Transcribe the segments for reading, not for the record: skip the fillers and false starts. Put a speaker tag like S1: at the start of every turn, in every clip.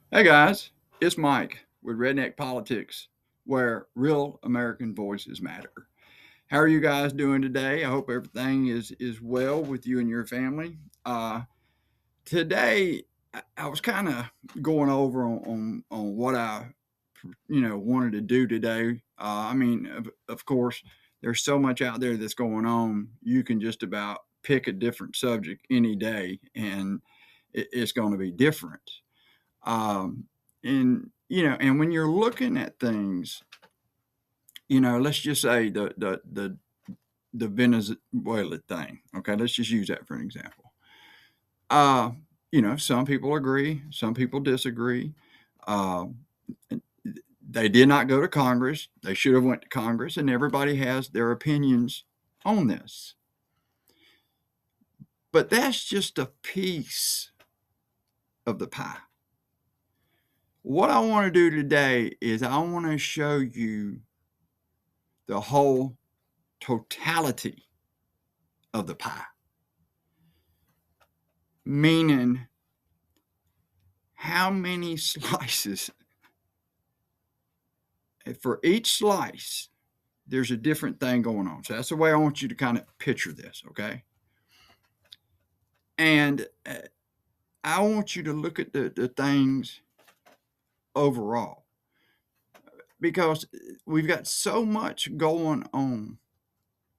S1: Hey guys, it's Mike with Redneck Politics, where real American voices matter. How are you guys doing today? I hope everything is well with you and your family. Today, I was kind of going over on what I wanted to do today. Of course, there's so much out there that's going on. You can just about pick a different subject any day, and it's going to be different. Um, and when you're looking at things, let's just say the Venezuela thing. Okay, let's just use that for an example. Uh, some people agree, some people disagree. Uh, they did not go to Congress. They should have went to Congress, and everybody has their opinions on this. But that's just a piece of the pie. What I want to do today is I want to show you the whole totality of the pie, meaning how many slices. For each slice, there's a different thing going on. So that's the way I want you to kind of picture this, okay? And I want you to look at the things overall because we've got so much going on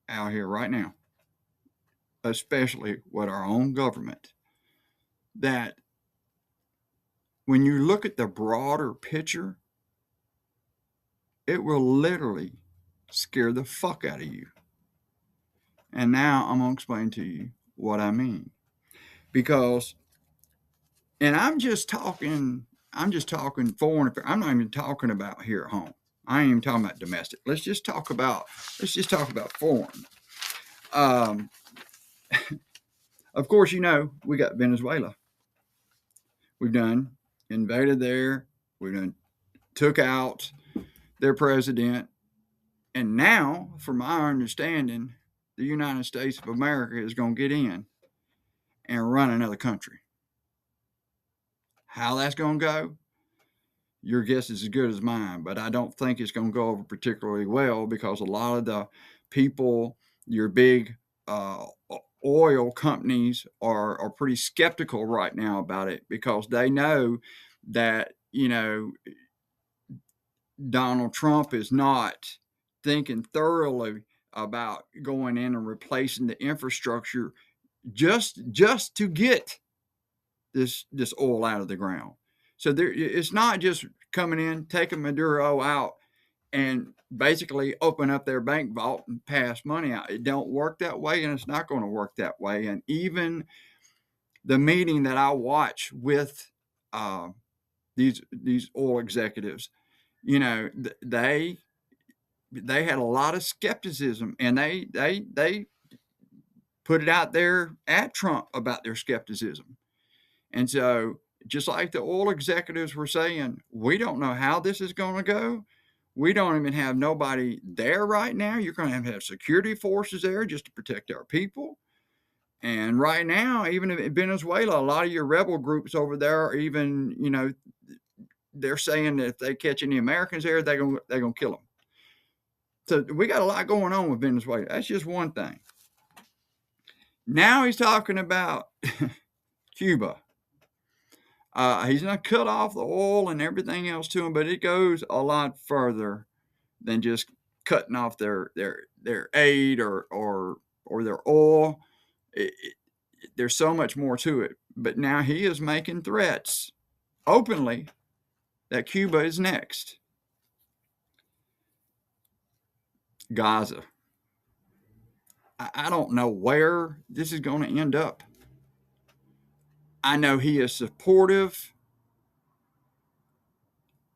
S1: out here right now, especially with our own government, that when you look at the broader picture, it will literally scare the fuck out of you. And now I'm going to explain to you what I mean. Because, and I'm just talking foreign affairs. I'm not even talking about here at home. I ain't even talking about domestic. Let's just talk about foreign. Um, of course, we got Venezuela. We've done invaded there. We've done took out their president. And now, from my understanding, the United States of America is going to get in and run another country. How that's going to go, your guess is as good as mine, but I don't think it's going to go over particularly well because a lot of the people, your big uh, oil companies, are pretty skeptical right now about it because they know that, Donald Trump is not thinking thoroughly about going in and replacing the infrastructure just to get this oil out of the ground. So it's not just coming in, taking Maduro out, and basically open up their bank vault and pass money out. It don't work that way, and it's not going to work that way. And even the meeting that I watch with uh, these oil executives, they had a lot of skepticism, and they put it out there at Trump about their skepticism. And so, just like the oil executives were saying, we don't know how this is going to go. We don't even have nobody there right now. You're going to have security forces there just to protect our people. And right now, even in Venezuela, a lot of your rebel groups over there are even, they're saying that if they catch any Americans there, they're gonna kill them. So we got a lot going on with Venezuela. That's just one thing. Now he's talking about Cuba. He's not cut off the oil and everything else to them, but it goes a lot further than just cutting off their aid or their oil. There's so much more to it. But now he is making threats openly that Cuba is next. Gaza. I don't know where this is going to end up. I know he is supportive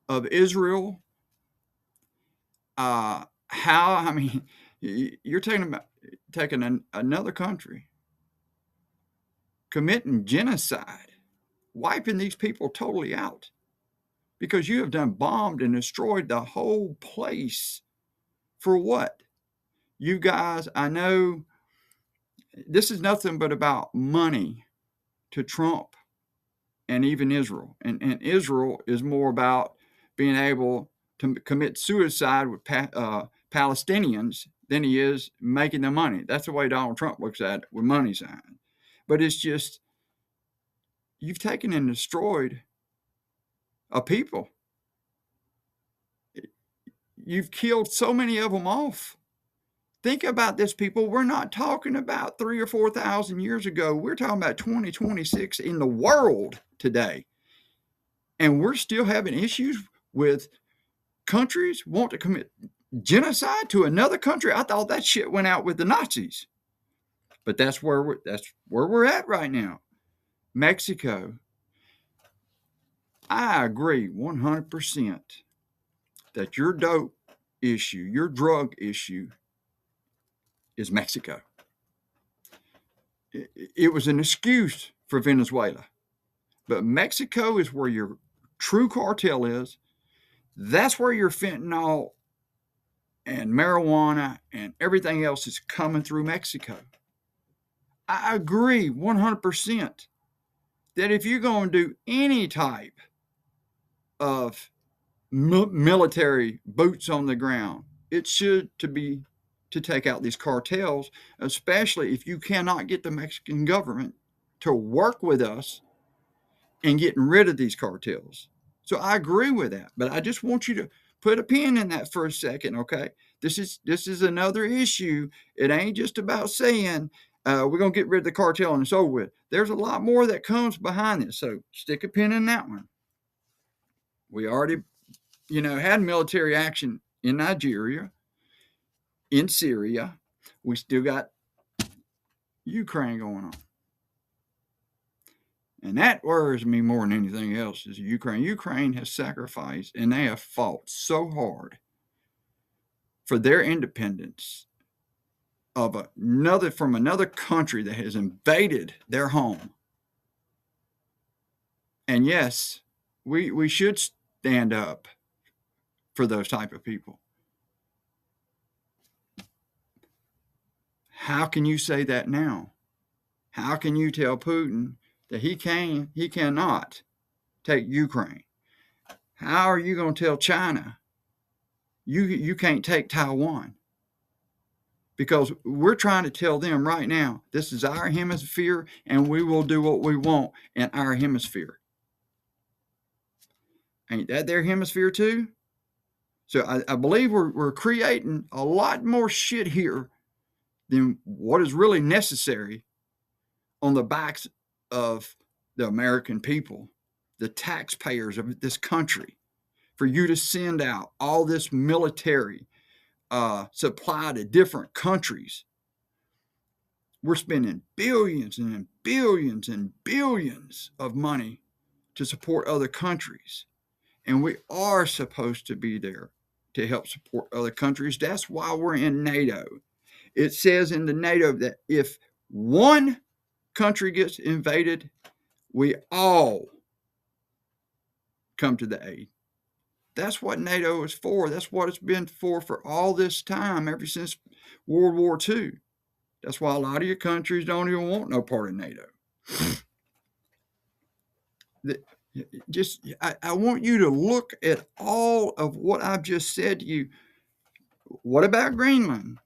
S1: of Israel. How? I mean, you're taking another country, committing genocide, wiping these people totally out because you have done bombed and destroyed the whole place. For what? You guys, I know this is nothing but about money to Trump and even Israel. And Israel is more about being able to commit suicide with Palestinians than he is making the money. That's the way Donald Trump looks at it with money sign. But it's just, you've taken and destroyed a people. You've killed so many of them off. Think about this, people. We're not talking about 3,000 or 4,000 years ago. We're talking about 2026 in the world today. And we're still having issues with countries want to commit genocide to another country. I thought that shit went out with the Nazis. But that's where we're at right now. Mexico. I agree 100% that your dope issue, your drug issue is Mexico. It was an excuse for Venezuela. But Mexico is where your true cartel is. That's where your fentanyl and marijuana and everything else is coming through Mexico. I agree 100% that if you're going to do any type of military boots on the ground, it should to take out these cartels, especially if you cannot get the Mexican government to work with us in getting rid of these cartels. So I agree with that, but I just want you to put a pin in that for a second, okay? This is another issue. It ain't just about saying we're going to get rid of the cartel and it's over with. There's a lot more that comes behind this, so stick a pin in that one. We already, had military action in Nigeria, in Syria. We still got Ukraine going on. And that worries me more than anything else is Ukraine. Ukraine has sacrificed and they have fought so hard for their independence from another country that has invaded their home. And yes, we should stand up for those type of people. How can you say that now? How can you tell Putin that he cannot take Ukraine? How are you going to tell China you can't take Taiwan? Because we're trying to tell them right now, this is our hemisphere and we will do what we want in our hemisphere. Ain't that their hemisphere too? So I believe we're creating a lot more shit here than what is really necessary on the backs of the American people, the taxpayers of this country, for you to send out all this military supply to different countries. We're spending billions and billions and billions of money to support other countries. And we are supposed to be there to help support other countries. That's why we're in NATO. It says in the NATO that if one country gets invaded, we all come to the aid. That's what NATO is for. That's what it's been for all this time, ever since World War II. That's why a lot of your countries don't even want no part of NATO. I want you to look at all of what I've just said to you. What about Greenland?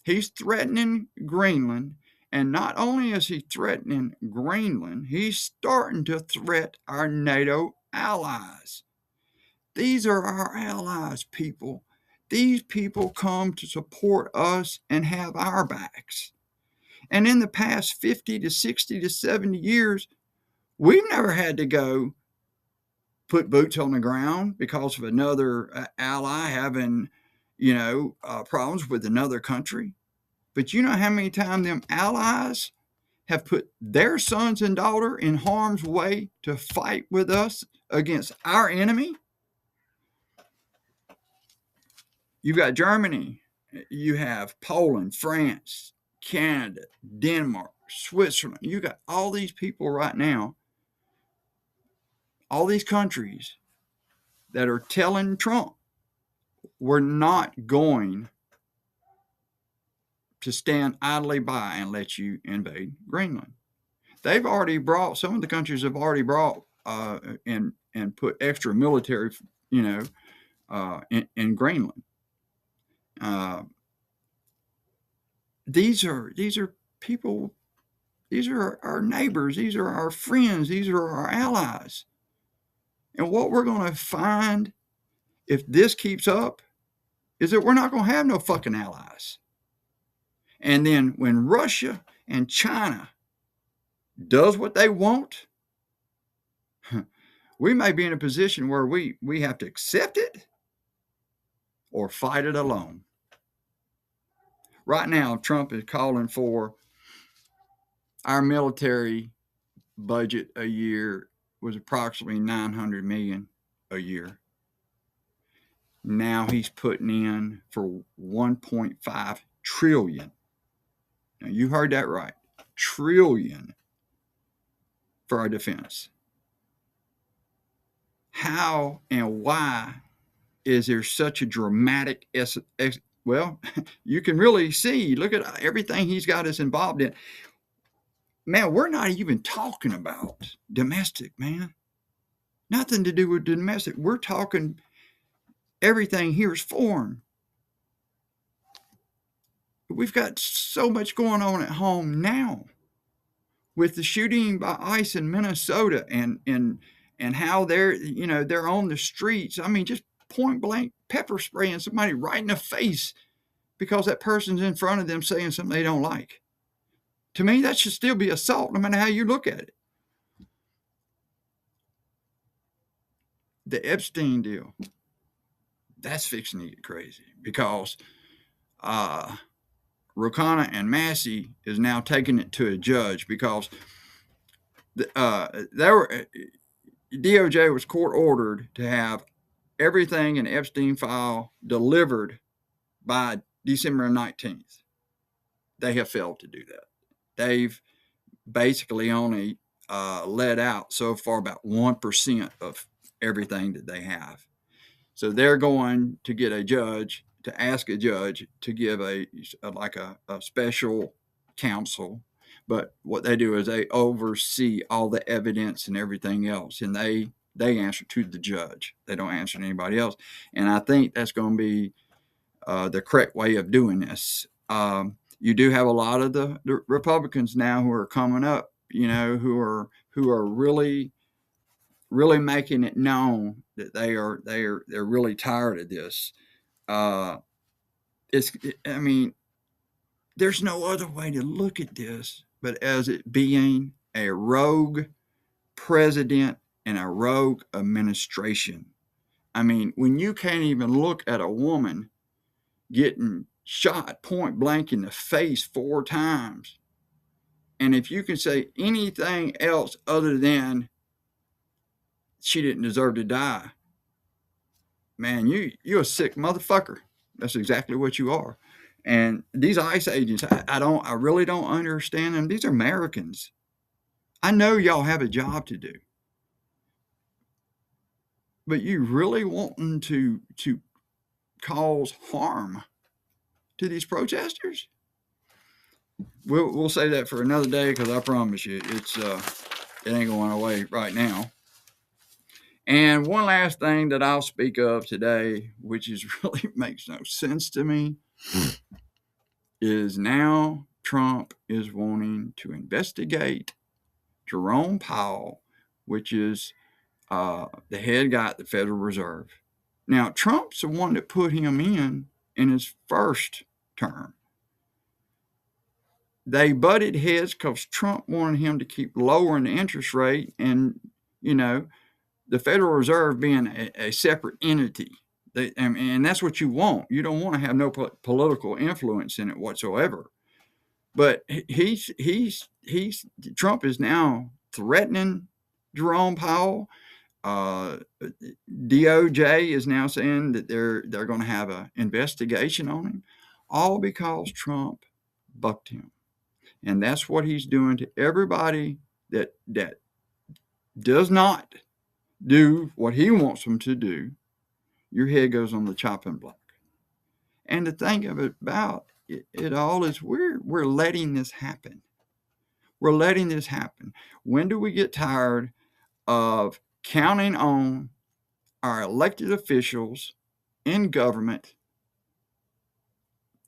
S1: He's threatening Greenland. And not only is he threatening Greenland, he's starting to threat our NATO allies. These are our allies, people. These people come to support us and have our backs. And in the past 50 to 60 to 70 years, we've never had to go put boots on the ground because of another ally having, problems with another country. But you know how many times them allies have put their sons and daughter in harm's way to fight with us against our enemy? You've got Germany, you have Poland, France, Canada, Denmark, Switzerland. You got all these people right now, all these countries that are telling Trump, we're not going to stand idly by and let you invade Greenland. they've already brought, some of the countries have already brought and put extra military, in Greenland. These are people. These are our neighbors. These are our friends. These are our allies. And what we're going to find if this keeps up is that we're not going to have no fucking allies. And then when Russia and China does what they want, we may be in a position where we have to accept it or fight it alone. Right now, Trump is calling for our military budget a year was approximately $900 million a year. Now he's putting in for $1.5 trillion. Now you heard that right. Trillion for our defense. How and why is there such a dramatic well, you can really see, look at everything he's got us involved in. Man, we're not even talking about domestic, man. Nothing to do with domestic. We're talking everything here is foreign. We've got so much going on at home now with the shooting by ICE in Minnesota and how they're on the streets. I mean, just point blank pepper spraying somebody right in the face because that person's in front of them saying something they don't like. To me, that should still be assault, no matter how you look at it. The Epstein deal, that's fixing to get crazy because Rokana and Massey is now taking it to a judge because DOJ was court ordered to have everything in Epstein file delivered by December 19th. They have failed to do that. They've basically only let out so far about 1% of everything that they have. So they're going to get a judge to ask a judge to give a special counsel. But what they do is they oversee all the evidence and everything else, and they answer to the judge. They don't answer to anybody else. And I think that's going to be the correct way of doing this. You do have a lot of the Republicans now who are coming up, who are really making it known that they're really tired of this. There's no other way to look at this but as it being a rogue president and a rogue administration. I mean, when you can't even look at a woman getting shot point blank in the face 4 times, and if you can say anything else other than she didn't deserve to die, man, you're a sick motherfucker. That's exactly what you are. And these ICE agents, I really don't understand them. These are Americans. I know y'all have a job to do, but you really wanting to cause harm to these protesters? We'll say that for another day because I promise you, it ain't going away right now. And one last thing that I'll speak of today, which really makes no sense to me, is now Trump is wanting to investigate Jerome Powell, which is the head guy at the Federal Reserve. Now, Trump's the one that put him in his first term. They butted heads because Trump wanted him to keep lowering the interest rate and, the Federal Reserve being a separate entity. And that's what you want. You don't want to have no political influence in it whatsoever. But Trump is now threatening Jerome Powell. DOJ is now saying that they're going to have an investigation on him, all because Trump bucked him. And that's what he's doing to everybody that does not do what he wants them to do. Your head goes on the chopping block. And the thing about it all is we're letting this happen. We're letting this happen. When do we get tired of counting on our elected officials in government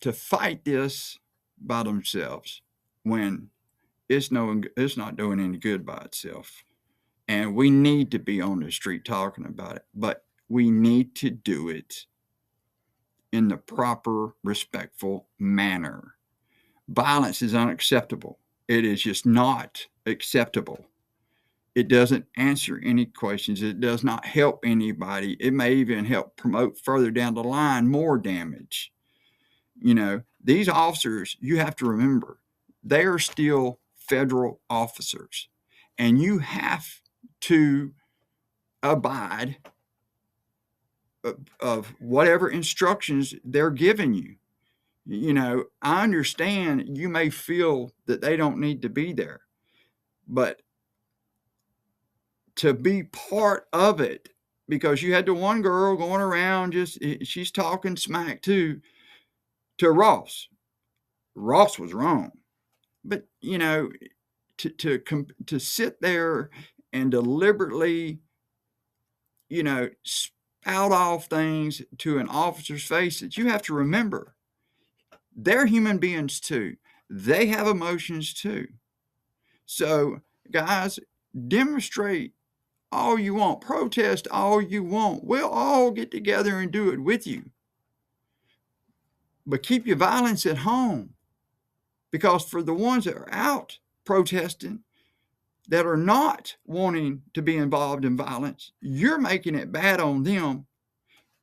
S1: to fight this by themselves when it's not doing any good by itself? And we need to be on the street talking about it, but we need to do it in the proper, respectful manner. Violence is unacceptable. It is just not acceptable. It doesn't answer any questions. It does not help anybody. It may even help promote further down the line more damage. These officers, you have to remember, they are still federal officers, and you have to abide of whatever instructions they're giving you. I understand you may feel that they don't need to be there, but to be part of it, because you had the one girl going around she's talking smack to Ross. Ross was wrong, but to sit there and deliberately spout off things to an officer's face, that you have to remember they're human beings too. They have emotions too. So, guys, demonstrate all you want, protest all you want. We'll all get together and do it with you. But keep your violence at home, because for the ones that are out protesting, that are not wanting to be involved in violence, you're making it bad on them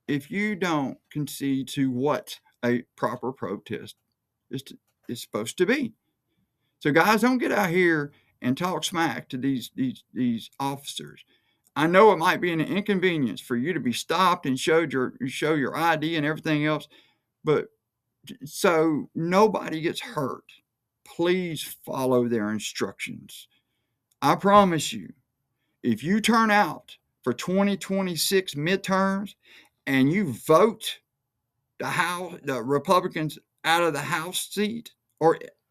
S1: if you don't concede to what a proper protest is supposed to be. So, guys, don't get out here and talk smack to these officers. I know it might be an inconvenience for you to be stopped and show your ID and everything else, but so nobody gets hurt, please follow their instructions. I promise you, if you turn out for 2026 midterms and you vote the Republicans out of the House seat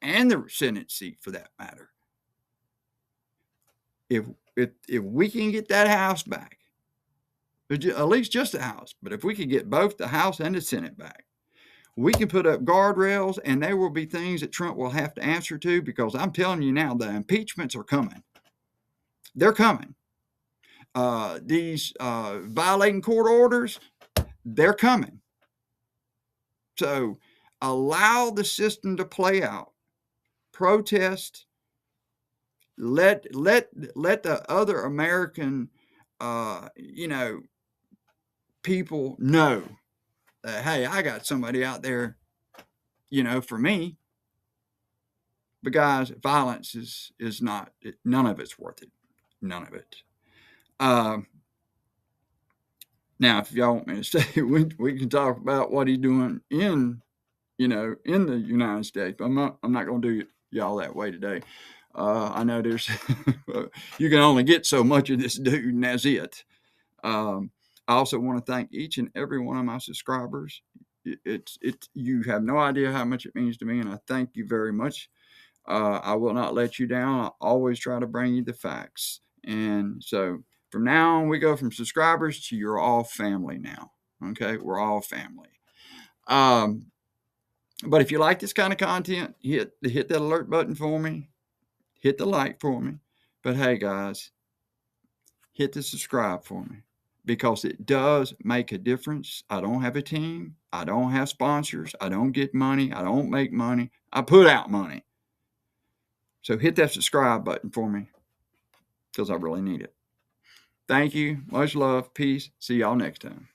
S1: and the Senate seat for that matter, if we can get that House back, at least just the House, but if we could get both the House and the Senate back, we can put up guardrails, and there will be things that Trump will have to answer to, because I'm telling you now, the impeachments are coming. They're coming. These violating court orders, they're coming. So allow the system to play out. Protest. Let the other American, people know that, hey, I got somebody out there, for me. But guys, violence is not, none of it's worth it. None of it. Now, if y'all want me to say, we can talk about what he's doing in the United States. I'm not going to do y'all that way today. I know there's you can only get so much of this dude, and that's it. I also want to thank each and every one of my subscribers. You have no idea how much it means to me, and I thank you very much. I will not let you down. I always try to bring you the facts. And so from now on, we go from subscribers to you're all family now. Okay, we're all family. But if you like this kind of content, hit that alert button for me. Hit the like for me. But hey, guys, hit the subscribe for me, because it does make a difference. I don't have a team. I don't have sponsors. I don't get money. I don't make money. I put out money. So hit that subscribe button for me, because I really need it. Thank you. Much love. Peace. See y'all next time.